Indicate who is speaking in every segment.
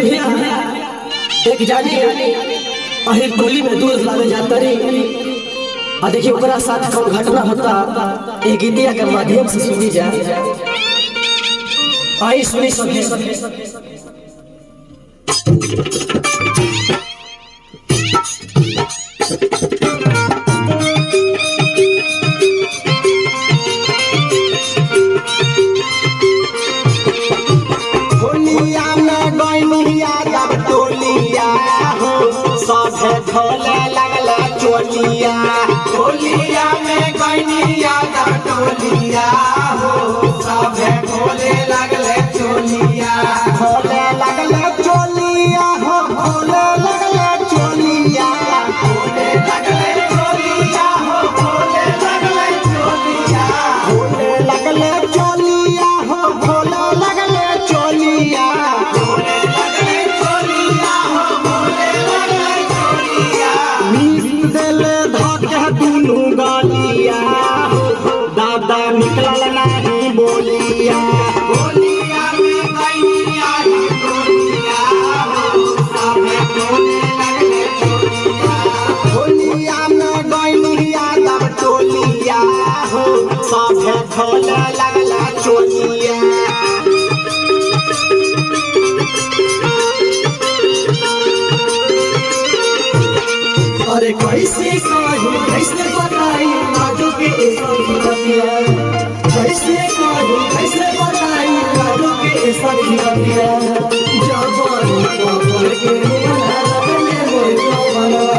Speaker 1: देखिए भैया एक जानी अहिर टोली में दूध लावे जाता रही और देखिए ओकरा साथ कौन घटना होता एक गीतिया के माध्यम से सुनी जा। आई सुनी सुनी
Speaker 2: ढोले लगला चोलिया टोलिया में गैनिया का टोलिया हो सबे ढोले लगले चोलिया ढोले लगले चोलिया हो ढोले लगले चोलिया ढोले लगले चोलिया हो ढोले लगले चोलिया ढोले लगले चोलिया हो ढोले लगले चोलिया ढोले लगले चोलिया हो ढोले लगले दुनू गालिया दादा निकलल नहीं बोलिया बोलिया में गैनिया ही बोलिया हो सबे टोले लगले चोलिया बोलिया में गैनिया दब टोलिया हो सबे ढोले लगला चोलिया।
Speaker 1: अरे कैसे कहूँ कैसे बताई लाडो के ऐसा खिलतिया कैसे कहूँ कैसे बताई लाडो के ऐसा खिलतिया जाबानी पकड़ के मुन्ना लगने मोर जो बनवा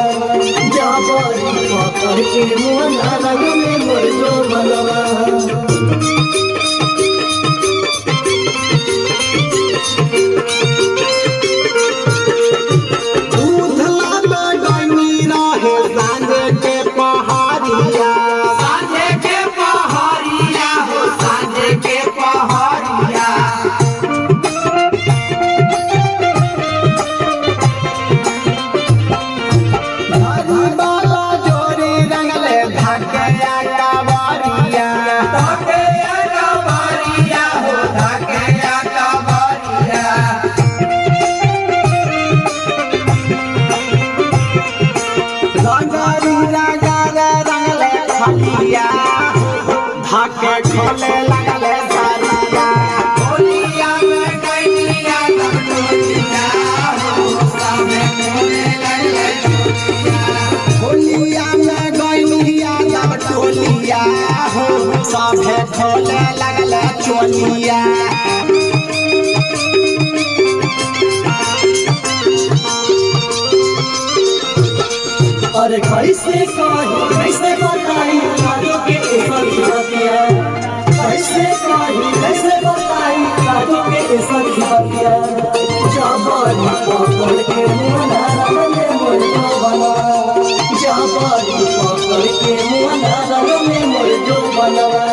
Speaker 1: जाबानी पकड़ के मुन्ना लगने मोर जो बनवा।
Speaker 2: धाके खोले लगले सारिया बोलिया में गैनिया दब टोलिया हो सबे ढोले लगले चोलिया बोलिया में गैनिया दब टोलिया हो सबे ढोले लगले चोलिया।
Speaker 1: अरे कैसे कहूँ कैसे बताई लाडो के ऐसा खिलतिया कैसे कहूँ कैसे बताई लाडो के ऐसा खिलतिया जाबानी पकड़ के मुन्ना लगने मोर जो बनवा जाबानी पकड़ के मुन्ना लगने मोर जो बनवा।